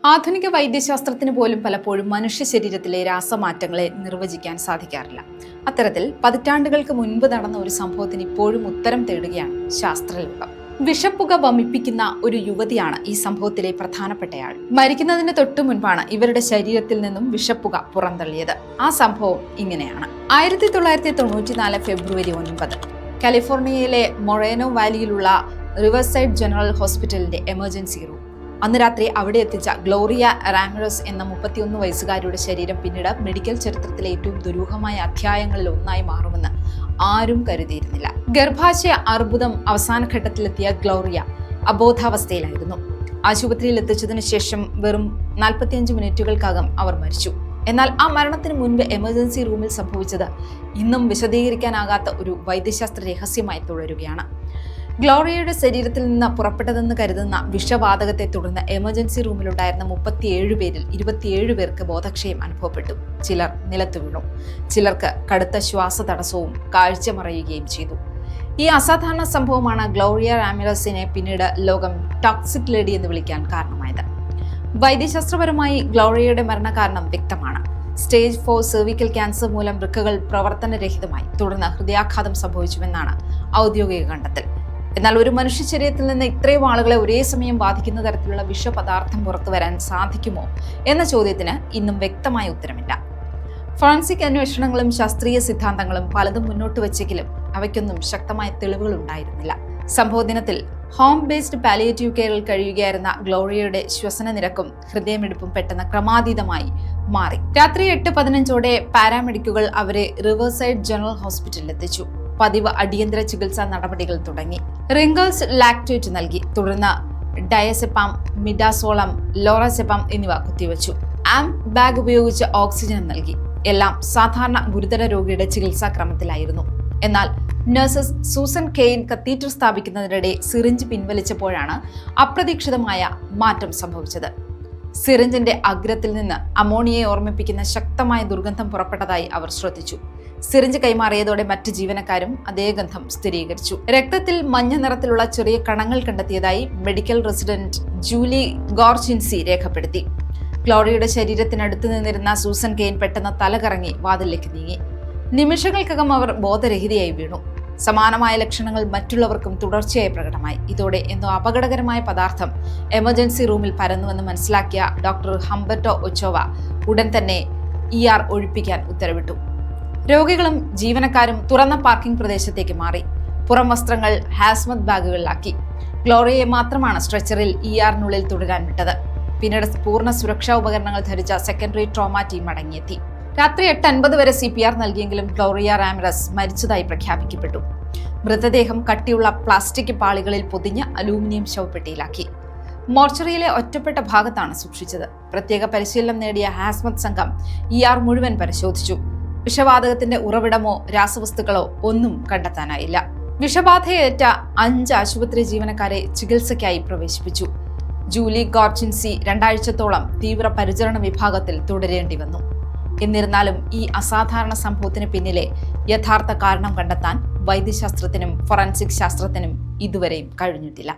ആധുനിക വൈദ്യശാസ്ത്രത്തിന് പോലും പലപ്പോഴും മനുഷ്യ ശരീരത്തിലെ രാസമാറ്റങ്ങളെ നിർവചിക്കാൻ സാധിക്കാറില്ല. അത്തരത്തിൽ പതിറ്റാണ്ടുകൾക്ക് മുൻപ് നടന്ന ഒരു സംഭവത്തിന് ഇപ്പോഴും ഉത്തരം തേടുകയാണ് ശാസ്ത്രലോകം. വിഷപ്പുക വമിപ്പിക്കുന്ന ഒരു യുവതിയാണ് ഈ സംഭവത്തിലെ പ്രധാനപ്പെട്ടയാൾ. മരിക്കുന്നതിന് തൊട്ടു മുൻപാണ് ഇവരുടെ ശരീരത്തിൽ നിന്നും വിഷപ്പുക പുറന്തള്ളിയത്. ആ സംഭവം ഇങ്ങനെയാണ്. 1994 ഫെബ്രുവരി 9 കാലിഫോർണിയയിലെ മൊറേനോ വാലിയിലുള്ള റിവർസൈഡ് ജനറൽ ഹോസ്പിറ്റലിന്റെ എമർജൻസി റൂം. അന്ന് രാത്രി അവിടെ എത്തിച്ച ഗ്ലോറിയ റാമിറസ് എന്ന 31 വയസ്സുകാരിയുടെ ശരീരം പിന്നീട് മെഡിക്കൽ ചരിത്രത്തിലെ ഏറ്റവും ദുരൂഹമായ അധ്യായങ്ങളിൽ ഒന്നായി മാറുമെന്ന് ആരും കരുതിയിരുന്നില്ല. ഗർഭാശയ അർബുദം അവസാന ഘട്ടത്തിലെത്തിയ ഗ്ലോറിയ അബോധാവസ്ഥയിലായിരുന്നു. ആശുപത്രിയിൽ എത്തിച്ചതിനു ശേഷം വെറും 45 മിനിറ്റുകൾക്കകം അവർ മരിച്ചു. എന്നാൽ ആ മരണത്തിന് മുൻപ് എമർജൻസി റൂമിൽ സംഭവിച്ചത് ഇന്നും വിശദീകരിക്കാനാകാത്ത ഒരു വൈദ്യശാസ്ത്ര രഹസ്യമായി തുടരുകയാണ്. ഗ്ലോറിയയുടെ ശരീരത്തിൽ നിന്ന് പുറപ്പെട്ടതെന്ന് കരുതുന്ന വിഷവാതകത്തെ തുടർന്ന് എമർജൻസി റൂമിലുണ്ടായിരുന്ന 37 പേരിൽ 27 പേർക്ക് ബോധക്ഷയം അനുഭവപ്പെട്ടു. ചിലർ നിലത്തു വീണു. ചിലർക്ക് കടുത്ത ശ്വാസതടസ്സവും കാഴ്ച മറയുകയും ചെയ്തു. ഈ അസാധാരണ സംഭവമാണ് ഗ്ലോറിയ റാമിറസിനെ പിന്നീട് ലോകം ടോക്സിക് ലേഡി എന്ന് വിളിക്കാൻ കാരണമായത്. വൈദ്യശാസ്ത്രപരമായി ഗ്ലോറിയയുടെ മരണകാരണം വ്യക്തമാണ്. സ്റ്റേജ് 4 സെർവിക്കൽ ക്യാൻസർ മൂലം വൃക്കകൾ പ്രവർത്തനരഹിതമായി, തുടർന്ന് ഹൃദയാഘാതം സംഭവിച്ചുവെന്നാണ് ഔദ്യോഗിക കണ്ടെത്തൽ. എന്നാൽ ഒരു മനുഷ്യ ശരീരത്തിൽ നിന്ന് ഇത്രയും ആളുകളെ ഒരേ സമയം ബാധിക്കുന്ന തരത്തിലുള്ള വിഷപദാർത്ഥം പുറത്തു വരാൻ സാധിക്കുമോ എന്ന ചോദ്യത്തിന് ഇന്നും വ്യക്തമായ ഉത്തരമില്ല. ഫോറൻസിക് അന്വേഷണങ്ങളും ശാസ്ത്രീയ സിദ്ധാന്തങ്ങളും പലതും മുന്നോട്ട് വെച്ചെങ്കിലും അവയ്ക്കൊന്നും ശക്തമായ തെളിവുകൾ ഉണ്ടായിരുന്നില്ല. സംഭവ ദിനത്തിൽ ഹോം ബേസ്ഡ് പാലിയേറ്റീവ് കെയറിൽ കഴിയുകയായിരുന്ന ഗ്ലോറിയയുടെ ശ്വസന നിരക്കും ഹൃദയമിടിപ്പും പെട്ടെന്ന് ക്രമാതീതമായി മാറി. രാത്രി 8:15 പാരാമെഡിക്കുകൾ അവരെ റിവേഴ്സൈഡ് ജനറൽ ഹോസ്പിറ്റലിൽ എത്തിച്ചു. പതിവ് അടിയന്തര ചികിത്സാ നടപടികൾ തുടങ്ങി. റിംഗേഴ്സ് ലാക്ടേറ്റ് നൽകി. തുടർന്ന് ഡയസെപ്പാം, മിഡാസോളം, ലോറസെപ്പാം എന്നിവ കുത്തിവെച്ചു. ആം ബാഗ് ഉപയോഗിച്ച് ഓക്സിജൻ നൽകി. എല്ലാം സാധാരണ ഗുരുതര രോഗിയുടെ ചികിത്സാ ക്രമത്തിലായിരുന്നു. എന്നാൽ നഴ്സസ് സൂസൻ കെയ്ൻ കത്തീറ്റർ സ്ഥാപിക്കുന്നതിനിടെ സിറിഞ്ച് പിൻവലിച്ചപ്പോഴാണ് അപ്രതീക്ഷിതമായ മാറ്റം സംഭവിച്ചത്. സിറിഞ്ചിന്റെ അഗ്രത്തിൽ നിന്ന് അമോണിയയെ ഓർമ്മിപ്പിക്കുന്ന ശക്തമായ ദുർഗന്ധം പുറപ്പെട്ടതായി അവർ ശ്രദ്ധിച്ചു. സിറിഞ്ച് കൈമാറിയതോടെ മറ്റ് ജീവനക്കാരും അതേ ഗന്ധം സ്ഥിരീകരിച്ചു. രക്തത്തിൽ മഞ്ഞ നിറത്തിലുള്ള ചെറിയ കണങ്ങൾ കണ്ടെത്തിയതായി മെഡിക്കൽ റെസിഡന്റ് ജൂലി ഗോർച്ചിൻസി രേഖപ്പെടുത്തി. ഗ്ലോറിയയുടെ ശരീരത്തിനടുത്ത് നിന്നിരുന്ന സൂസൻ കെയ്ൻ പെട്ടെന്ന് തലകറങ്ങി വാതിലേക്ക് നീങ്ങി. നിമിഷങ്ങൾക്കകം അവർ ബോധരഹിതയായി വീണു. സമാനമായ ലക്ഷണങ്ങൾ മറ്റുള്ളവർക്കും തുടർച്ചയായി പ്രകടമായി. ഇതോടെ എന്തോ അപകടകരമായ പദാർത്ഥം എമർജൻസി റൂമിൽ പരന്നുവെന്ന് മനസ്സിലാക്കിയ ഡോക്ടർ ഹംബർട്ടോ ഒച്ചോവ ഉടൻ തന്നെ ER ഒഴിപ്പിക്കാൻ ഉത്തരവിട്ടു. രോഗികളും ജീവനക്കാരും തുറന്ന പാർക്കിംഗ് പ്രദേശത്തേക്ക് മാറി. പുറം വസ്ത്രങ്ങൾ ഹാസ്മത് ബാഗുകളിലാക്കി. ഗ്ലോറിയയെ മാത്രമാണ് സ്ട്രെച്ചറിൽ ERനുള്ളിൽ തുടരാൻ വിട്ടത്. പിന്നീട് പൂർണ്ണ സുരക്ഷാ ഉപകരണങ്ങൾ ധരിച്ച സെക്കൻഡറി ട്രോമ ടീം മടങ്ങിയെത്തി. രാത്രി 8:50 വരെ CPR നൽകിയെങ്കിലും ഗ്ലോറിയ റാമിറസ് മരിച്ചതായി പ്രഖ്യാപിക്കപ്പെട്ടു. മൃതദേഹം കട്ടിയുള്ള പ്ലാസ്റ്റിക് പാളികളിൽ പൊതിഞ്ഞ അലൂമിനിയം ശവപ്പെട്ടിയിലാക്കി. മോർച്ചറിയിലെ ഒറ്റപ്പെട്ട ഭാഗത്താണ് സൂക്ഷിച്ചത്. പ്രത്യേക പരിശീലനം നേടിയ ഹാസ്മത് സംഘം ER മുഴുവൻ പരിശോധിച്ചു. വിഷവാതകത്തിന്റെ ഉറവിടമോ രാസവസ്തുക്കളോ ഒന്നും കണ്ടെത്താനായില്ല. വിഷബാധയേറ്റ 5 ആശുപത്രി ജീവനക്കാരെ ചികിത്സയ്ക്കായി പ്രവേശിപ്പിച്ചു. ജൂലി ഗോർച്ചിൻസി 2 ആഴ്ചത്തോളം തീവ്ര പരിചരണ വിഭാഗത്തിൽ തുടരേണ്ടി വന്നു. എന്നിരുന്നാലും ഈ അസാധാരണ സംഭവത്തിന് പിന്നിലെ യഥാർത്ഥ കാരണം കണ്ടെത്താൻ വൈദ്യശാസ്ത്രത്തിനും ഫോറൻസിക് ശാസ്ത്രത്തിനും ഇതുവരെയും കഴിഞ്ഞിട്ടില്ല.